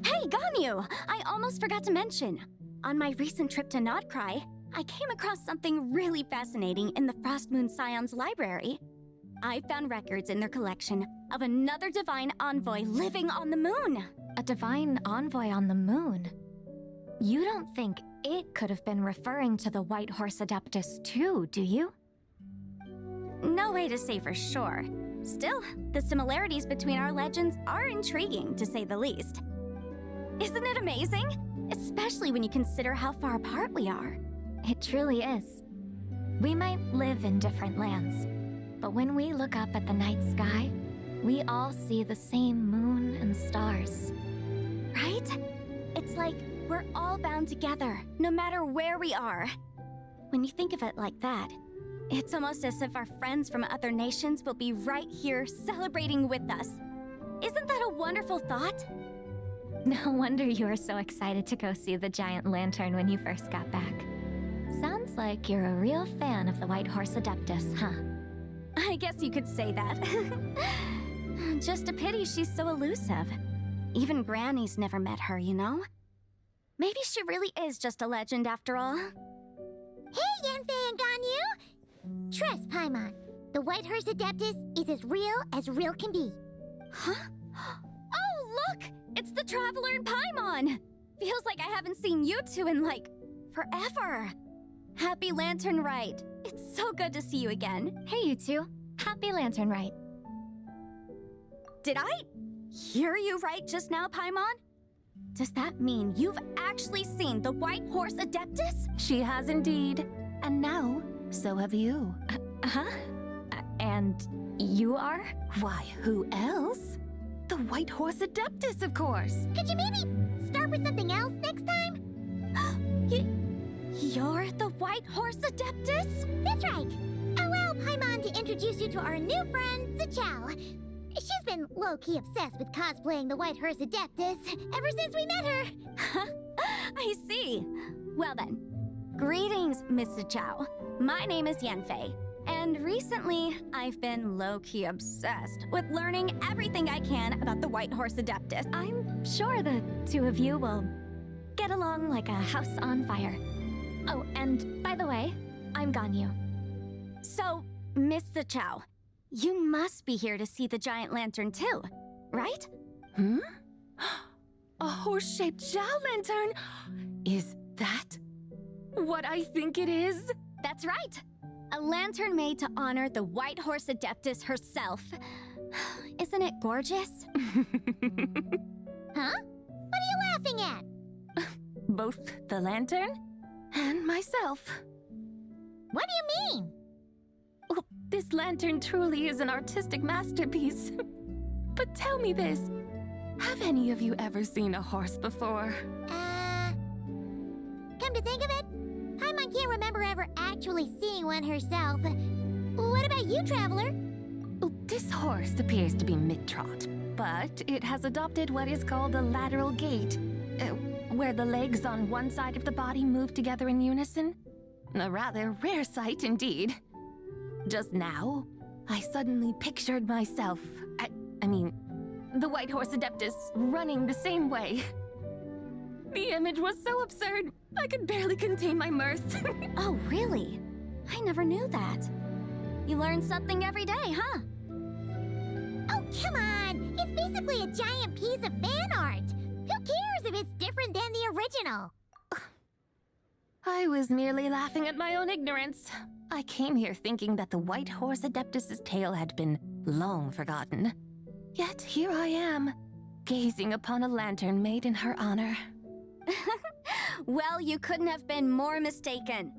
Hey, Ganyu! I almost forgot to mention. On my recent trip to Notcry, I came across something really fascinating in the Frostmoon Scion's library. I found records in their collection of another divine envoy living on the moon. A divine envoy on the moon? You don't think it could have been referring to the White Horse Adeptus too, do you? No way to say for sure. Still, the similarities between our legends are intriguing, to say the least. Isn't it amazing? Especially when you consider how far apart we are. It truly is. We might live in different lands, but when we look up at the night sky, we all see the same moon and stars. Right? It's like we're all bound together, no matter where we are. When you think of it like that, it's almost as if our friends from other nations will be right here celebrating with us. Isn't that a wonderful thought? No wonder you were so excited to go see the giant lantern when you first got back. Sounds like you're a real fan of the White Horse Adeptus, huh? I guess you could say that. Just a pity she's so elusive. Even Granny's never met her, you know? Maybe she really is just a legend after all. Hey, Yanfei and Ganyu! Trust, Paimon. The White Horse Adeptus is as real can be. Huh? Oh, look! It's the Traveler and Paimon! Feels like I haven't seen you two in, like, forever. Happy Lanternlit. It's so good to see you again. Hey, you two. Happy Lanternlit. Did I hear you right just now, Paimon? Does that mean you've actually seen the White Horse Adeptus? She has indeed. And now, so have you. And you are? Why, who else? The White Horse Adeptus, of course. Could you maybe start with something else next time? You're the White Horse Adeptus? That's right. Allow Paimon to introduce you to our new friend, Zichao. She's been low-key obsessed with cosplaying the White Horse Adeptus ever since we met her. I see. Well then, greetings, Miss Zichao. My name is Yanfei, and recently I've been low-key obsessed with learning everything I can about the White Horse Adeptus. I'm sure the two of you will get along like a house on fire. Oh, and by the way, I'm Ganyu. So, Miss Zichao, you must be here to see the giant lantern too, right? A horse-shaped Zhao lantern? Is that what I think it is? That's right. A lantern made to honor the White Horse Adeptus herself. Isn't it gorgeous? Huh? What are you laughing at? Both the lantern and myself. What do you mean? Oh, this lantern truly is an artistic masterpiece. But tell me this, have any of you ever seen a horse before? Come to think of it, Paimon can't remember ever actually seeing one herself. What about you, Traveler? Oh, this horse appears to be mid-trot, but it has adopted what is called a lateral gait, where the legs on one side of the body move together in unison. A rather rare sight indeed. Just now, I suddenly pictured myself, I mean, the White Horse Adeptus running the same way. The image was so absurd, I could barely contain my mirth. Oh, really? I never knew that. You learn something every day, huh? Oh, come on! It's basically a giant piece of fan art! Who cares if it's different than the original? I was merely laughing at my own ignorance. I came here thinking that the White Horse Adeptus's tale had been long forgotten. Yet here I am, gazing upon a lantern made in her honor. Well, you couldn't have been more mistaken.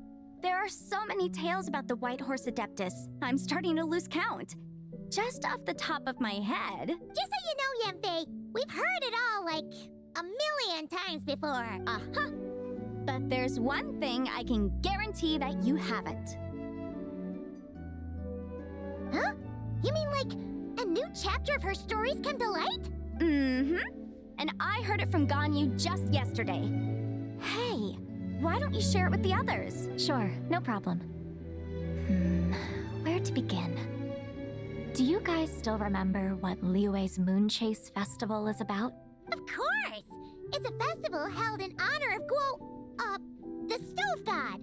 There are so many tales about the White Horse Adeptus, I'm starting to lose count. Just off the top of my head... Just so you know, Yanfei, we've heard it all like a million times before. Uh-huh. But there's one thing I can guarantee that you haven't. Huh? You mean like a new chapter of her stories come to light? Mm-hmm. And I heard it from Ganyu just yesterday. Hey, why don't you share it with the others? Sure, no problem. Where to begin? Do you guys still remember what Liyue's Moon Chase Festival is about? Of course! It's a festival held in honor of the Stove God.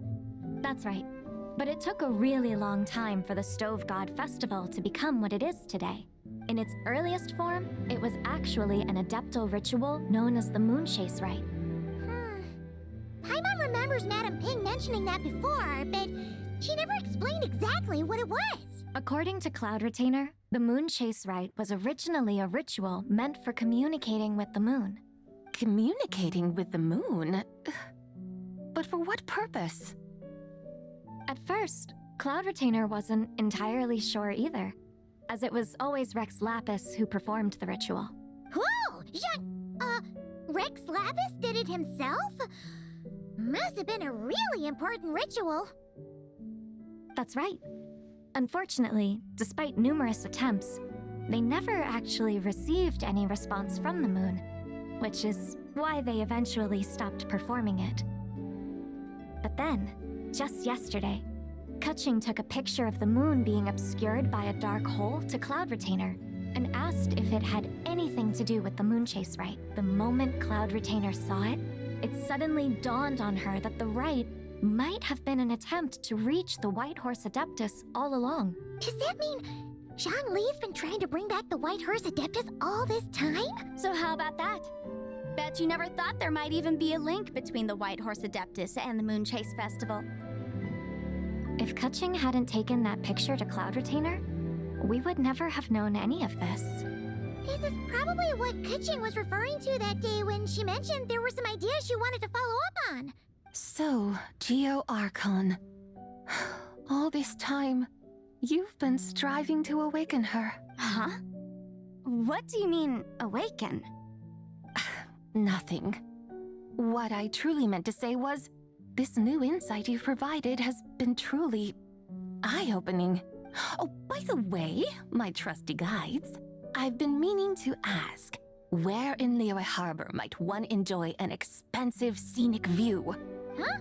That's right. But it took a really long time for the Stove God Festival to become what it is today. In its earliest form, it was actually an adeptal ritual known as the Moon Chase Rite. Paimon remembers Madame Ping mentioning that before, but she never explained exactly what it was. According to Cloud Retainer, the Moon Chase Rite was originally a ritual meant for communicating with the moon. Communicating with the moon? But for what purpose? At first, Cloud Retainer wasn't entirely sure either, as it was always Rex Lapis who performed the ritual. Whoa! Rex Lapis did it himself? Must have been a really important ritual. That's right. Unfortunately, despite numerous attempts, they never actually received any response from the moon, which is why they eventually stopped performing it. But then, just yesterday, Keqing took a picture of the moon being obscured by a dark hole to Cloud Retainer, and asked if it had anything to do with the moon chase rite. The moment Cloud Retainer saw it, it suddenly dawned on her that the rite might have been an attempt to reach the White Horse Adeptus all along. Does that mean Zhongli's been trying to bring back the White Horse Adeptus all this time? So how about that? Bet you never thought there might even be a link between the White Horse Adeptus and the Moon Chase Festival. If Kutching hadn't taken that picture to Cloud Retainer, we would never have known any of this. This is probably what Kutching was referring to that day when she mentioned there were some ideas she wanted to follow up on. So, Geo Archon. All this time, you've been striving to awaken her. Huh? What do you mean, awaken? Nothing. What I truly meant to say was, this new insight you've provided has been truly eye-opening. Oh, by the way, my trusty guides, I've been meaning to ask, where in Liyue Harbor might one enjoy an expansive scenic view? Huh?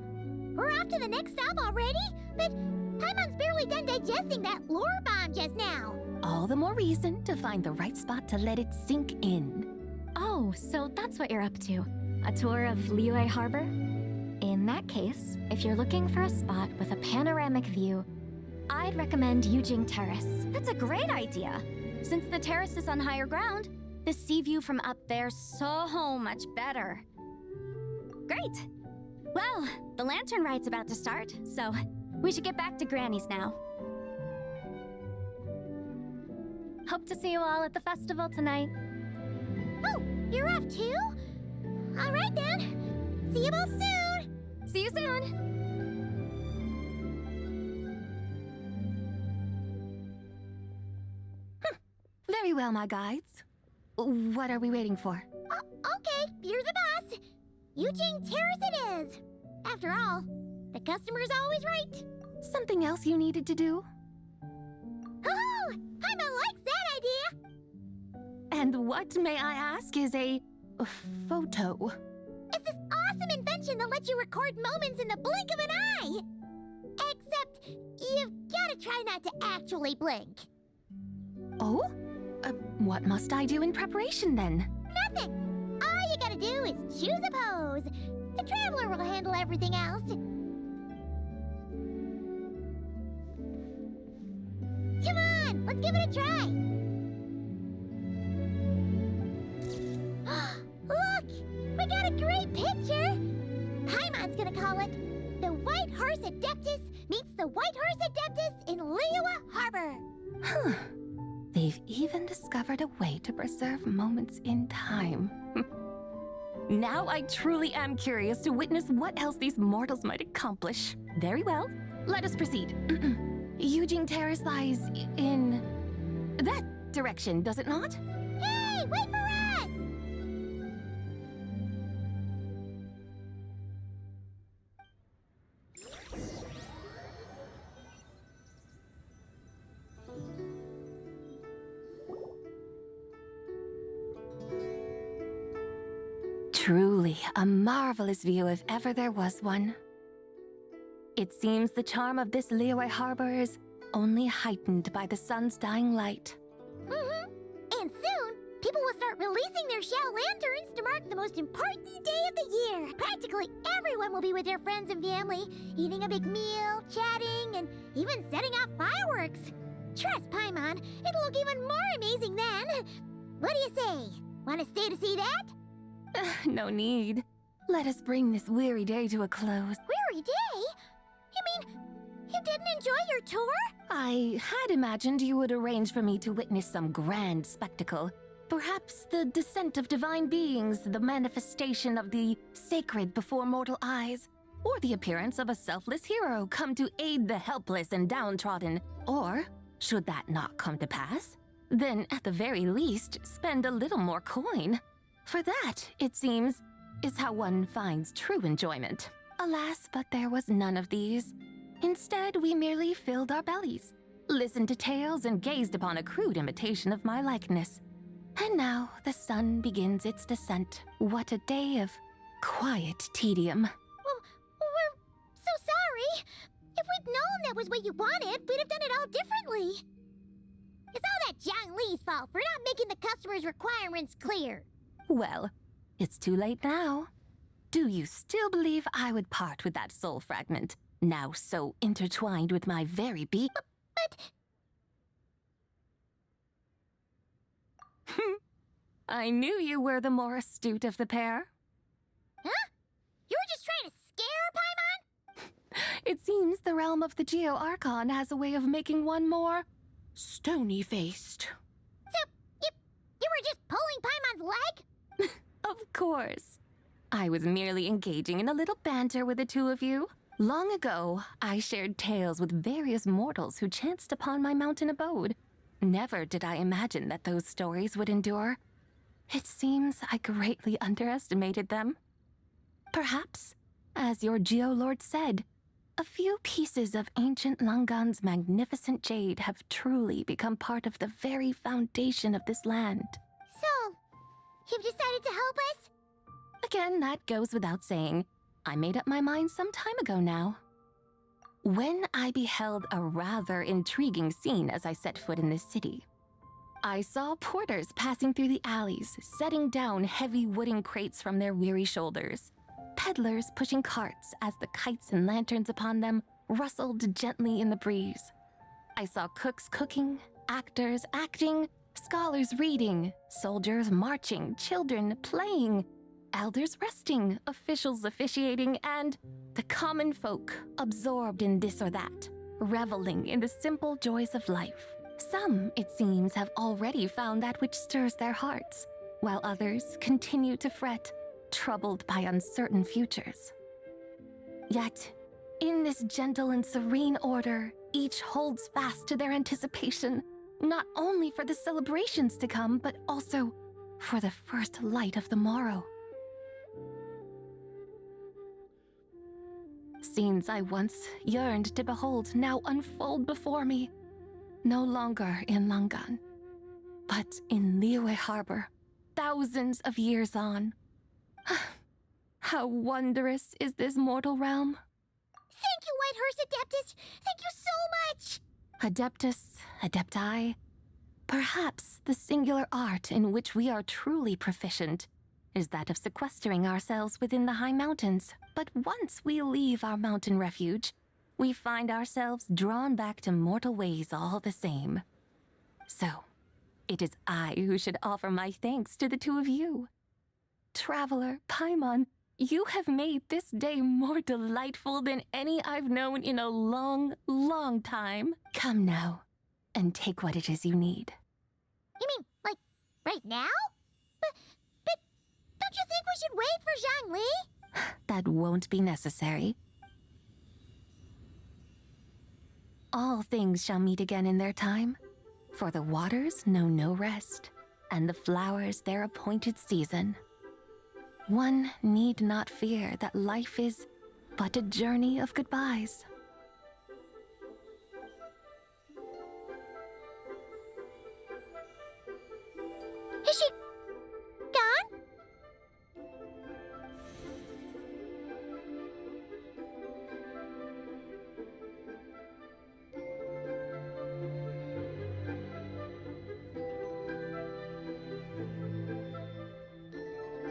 We're off to the next stop already? But Paimon's barely done digesting that lore bomb just now. All the more reason to find the right spot to let it sink in. Oh, so that's what you're up to. A tour of Liyue Harbor? In that case, if you're looking for a spot with a panoramic view, I'd recommend Yujing Terrace. That's a great idea. Since the terrace is on higher ground, the sea view from up there's so much better. Great! Well, the Lantern Rite's about to start, so we should get back to Granny's now. Hope to see you all at the festival tonight. Oh, you're off too? All right then. See you both soon. See you soon! Very well, my guides. What are we waiting for? Okay, you're the boss. Yujing Terrace it is. After all, the customer's always right. Something else you needed to do? Oh, Paimon likes that idea. And what, may I ask, is a photo? It's this awesome invention that lets you record moments in the blink of an eye. Except, you've gotta try not to actually blink. Oh? What must I do in preparation then? Nothing. All you gotta do is choose a pose. The Traveler will handle everything else. Come on, let's give it a try. Look, we got a great picture. Paimon's gonna call it The White Horse Adeptus Meets the White Horse Adeptus in Liyue Harbor. Huh. They've even discovered a way to preserve moments in time. Now I truly am curious to witness what else these mortals might accomplish. Very well, let us proceed. Yujing Terrace lies in that direction, does it not? Hey, wait for us! Truly a marvelous view if ever there was one. It seems the charm of this Liyue Harbor is only heightened by the sun's dying light. And soon, people will start releasing their shell lanterns to mark the most important day of the year. Practically everyone will be with their friends and family, eating a big meal, chatting, and even setting off fireworks. Trust Paimon, it'll look even more amazing then. What do you say? Want to stay to see that? No need. Let us bring this weary day to a close. Weary day? You mean, you didn't enjoy your tour? I had imagined you would arrange for me to witness some grand spectacle. Perhaps the descent of divine beings, the manifestation of the sacred before mortal eyes, or the appearance of a selfless hero come to aid the helpless and downtrodden. Or, should that not come to pass, then at the very least, spend a little more coin. For that, it seems, is how one finds true enjoyment. Alas, but there was none of these. Instead, we merely filled our bellies, listened to tales, and gazed upon a crude imitation of my likeness. And now the sun begins its descent. What a day of quiet tedium. Well, we're so sorry. If we'd known that was what you wanted, we'd have done it all differently. Is all that Zhang Li's fault for not making the customer's requirements clear. Well, it's too late now. Do you still believe I would part with that soul fragment, now so intertwined with my very being? But... I knew you were the more astute of the pair. Huh? You were just trying to scare Paimon? It seems the realm of the Geo Archon has a way of making one more stony-faced. So, you were just pulling Paimon's leg? Of course. I was merely engaging in a little banter with the two of you. Long ago, I shared tales with various mortals who chanced upon my mountain abode. Never did I imagine that those stories would endure. It seems I greatly underestimated them. Perhaps, as your Geolord said, a few pieces of ancient Langan's magnificent jade have truly become part of the very foundation of this land. So, you've decided to help us? Again, that goes without saying. I made up my mind some time ago now. When I beheld a rather intriguing scene as I set foot in this city, I saw porters passing through the alleys, setting down heavy wooden crates from their weary shoulders. Peddlers pushing carts as the kites and lanterns upon them rustled gently in the breeze. I saw cooks cooking, actors acting, scholars reading, soldiers marching, children playing, elders resting, officials officiating, and the common folk absorbed in this or that, reveling in the simple joys of life. Some, it seems, have already found that which stirs their hearts, while others continue to fret, troubled by uncertain futures. Yet, in this gentle and serene order, each holds fast to their anticipation, not only for the celebrations to come, but also for the first light of the morrow. Scenes I once yearned to behold now unfold before me, no longer in Langan, but in Liyue Harbor, thousands of years on. How wondrous is this mortal realm! Thank you, Whitehurst Adeptus! Thank you so much! Adeptus, Adepti, perhaps the singular art in which we are truly proficient is that of sequestering ourselves within the high mountains. But once we leave our mountain refuge, we find ourselves drawn back to mortal ways all the same. So, it is I who should offer my thanks to the two of you. Traveler, Paimon, you have made this day more delightful than any I've known in a long, long time. Come now, and take what it is you need. You mean, like, right now? But don't you think we should wait for Zhang Li? That won't be necessary. All things shall meet again in their time, for the waters know no rest, and the flowers their appointed season. One need not fear that life is but a journey of goodbyes. Is she gone?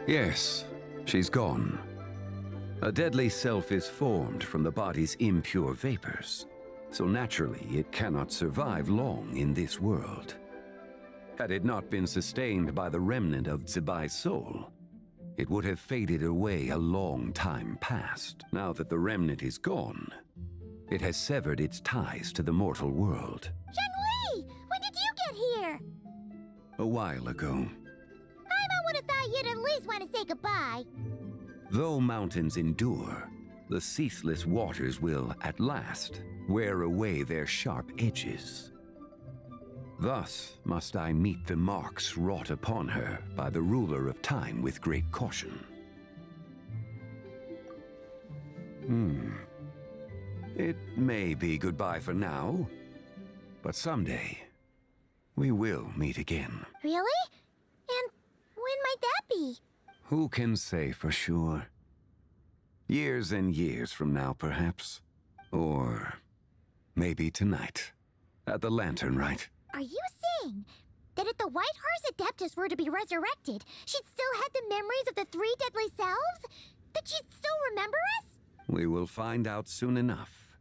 Yes, she's gone. A deadly self is formed from the body's impure vapors, so naturally it cannot survive long in this world. Had it not been sustained by the remnant of Zibai's soul, it would have faded away a long time past. Now that the remnant is gone, it has severed its ties to the mortal world. Zhang Li! When did you get here? A while ago. I would have thought you'd at least want to say goodbye. Though mountains endure, the ceaseless waters will, at last, wear away their sharp edges. Thus must I meet the marks wrought upon her by the ruler of time with great caution. It may be goodbye for now, but someday we will meet again. Really? And when might that be? Who can say for sure? Years and years from now, perhaps. Or maybe tonight, at the Lanternlit. Are you saying that if the White Horse Adeptus were to be resurrected, she'd still have the memories of the three deadly selves? That she'd still remember us? We will find out soon enough.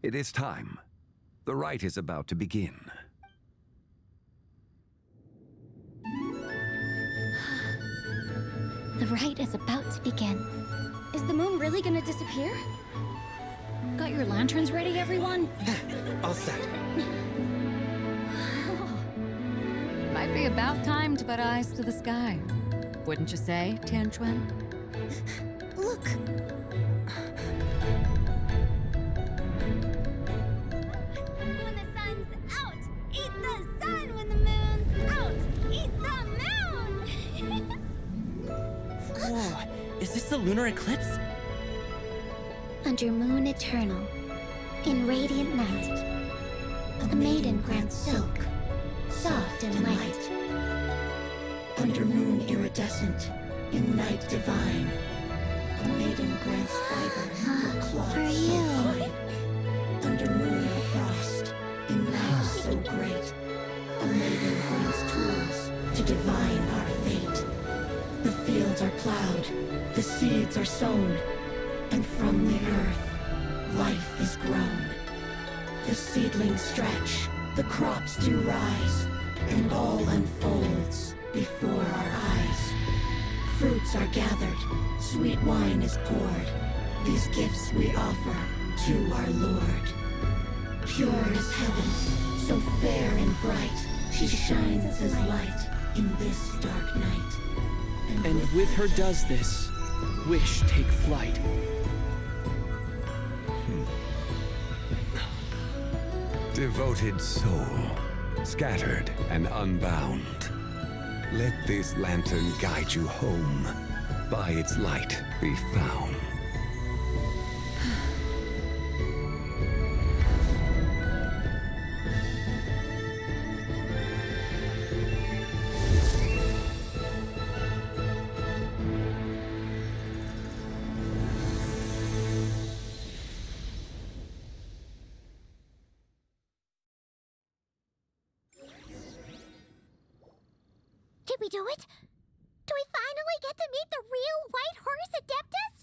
It is time. The rite is about to begin. The rite is about to begin. Is the moon really gonna disappear? Got your lanterns ready, everyone? All set. Might be about time to put eyes to the sky. Wouldn't you say, Tianchuan? Look! When the sun's out, eat the sun. When the moon's out, eat the moon. Whoa, is this the lunar eclipse? Under moon eternal, in radiant night, a maiden grants silk, soft and light. Under moon iridescent, in night divine, a maiden grants fiber for cloth For so you. fine. Under moon of frost, in night so great, a maiden grants tools to divine our fate. The fields are plowed, the seeds are sown, and from the earth, life is grown. The seedlings stretch, the crops do rise, and all unfolds before our eyes. Fruits are gathered, sweet wine is poured. These gifts we offer to our Lord. Pure is heaven, so fair and bright, she shines as light in this dark night. And with her does this, wish take flight. Devoted soul, scattered and unbound. Let this lantern guide you home. By its light be found. Did we do it? Do we finally get to meet the real White Horse Adeptus?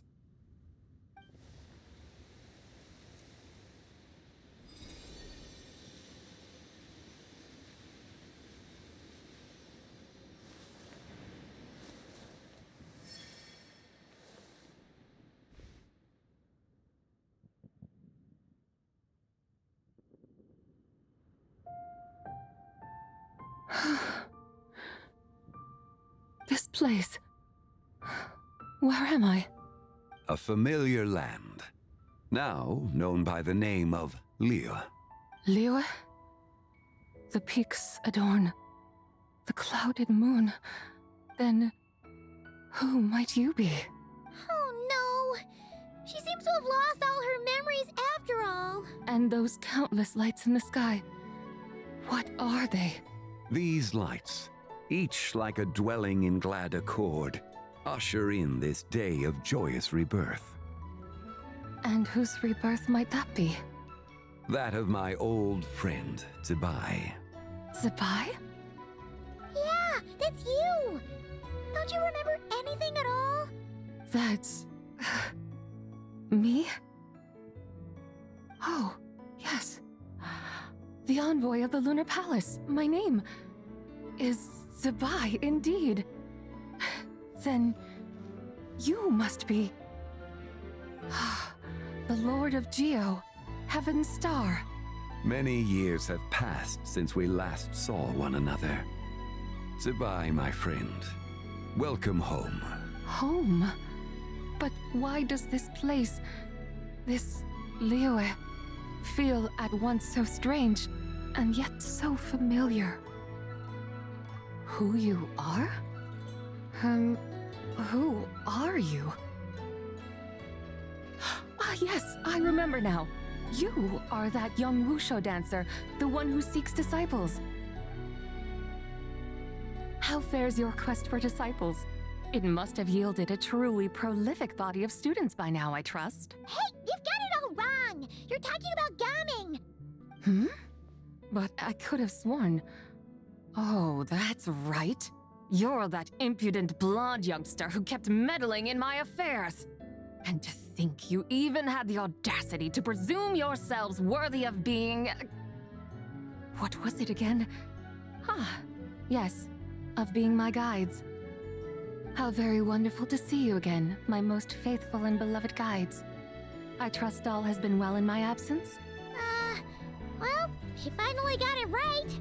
This place. Where am I? A familiar land, now known by the name of Liyue. Liyue? The peaks adorn the clouded moon. Then, who might you be? Oh no! She seems to have lost all her memories after all. And those countless lights in the sky. What are they? These lights, each like a dwelling in glad accord, usher in this day of joyous rebirth. And whose rebirth might that be? That of my old friend, Zibai. Zibai? Yeah, that's you! Don't you remember anything at all? That's... me? Oh, yes. The envoy of the Lunar Palace. My name is Zibai, indeed. Then you must be... the Lord of Geo, Heaven's Star. Many years have passed since we last saw one another. Zibai, my friend. Welcome home. Home? But why does this place, this Liyue, feel at once so strange and yet so familiar? Who you are? Who are you? Ah, yes, I remember now. You are that young wushu dancer, the one who seeks disciples. How fares your quest for disciples? It must have yielded a truly prolific body of students by now, I trust. Hey, you've got it all wrong! You're talking about gamming! Hmm? But I could have sworn... Oh, that's right. You're that impudent blonde youngster who kept meddling in my affairs. And to think you even had the audacity to presume yourselves worthy of being... What was it again? Ah, yes, of being my guides. How very wonderful to see you again, my most faithful and beloved guides. I trust all has been well in my absence? Well, she finally got it right.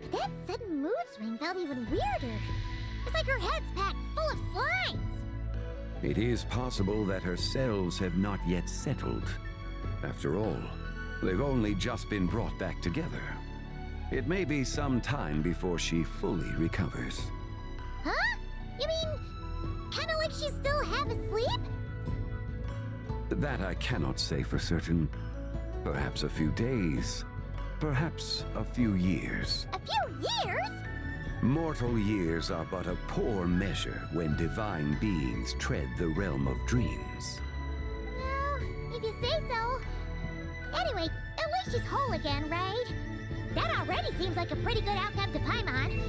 But that sudden mood swing felt even weirder. It's like her head's packed full of slimes. It is possible that her cells have not yet settled. After all, they've only just been brought back together. It may be some time before she fully recovers. Huh? You mean, kinda like she's still half asleep? That I cannot say for certain. Perhaps a few days, perhaps a few years. A few years? Mortal years are but a poor measure when divine beings tread the realm of dreams. Well, if you say so. Anyway, at least she's whole again, right? That already seems like a pretty good outcome to Paimon.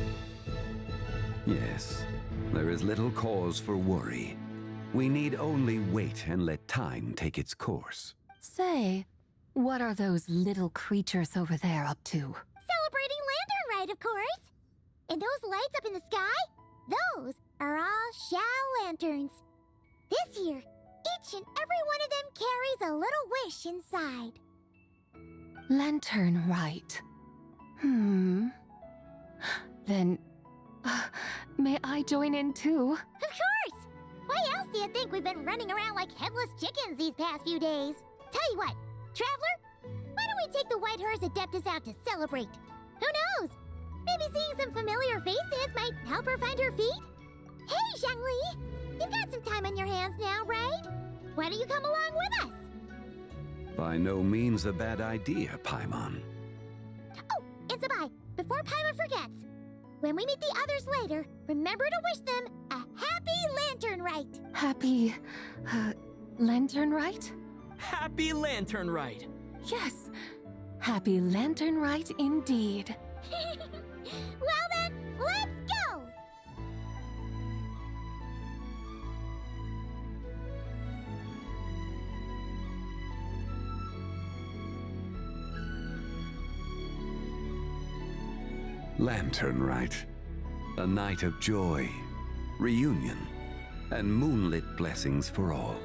Yes, there is little cause for worry. We need only wait and let time take its course. Say, what are those little creatures over there up to? Celebrating Lanternlit, of course. And those lights up in the sky? Those are all Sha lanterns. This year, each and every one of them carries a little wish inside. Lanternlit. Then, may I join in too? Of course! Why else do you think we've been running around like headless chickens these past few days? Tell you what, Traveler, why don't we take the White Horse Adeptus out to celebrate? Who knows? Maybe seeing some familiar faces might help her find her feet? Hey, Zhangli! You've got some time on your hands now, right? Why don't you come along with us? By no means a bad idea, Paimon. Oh, Isabai, before Paimon forgets, when we meet the others later, remember to wish them a happy Lanternlit. Happy... Lanternlit? Happy Lanternlit! Yes, happy Lanternlit indeed. Well then, let's go! Lanternlit. A night of joy, reunion, and moonlit blessings for all.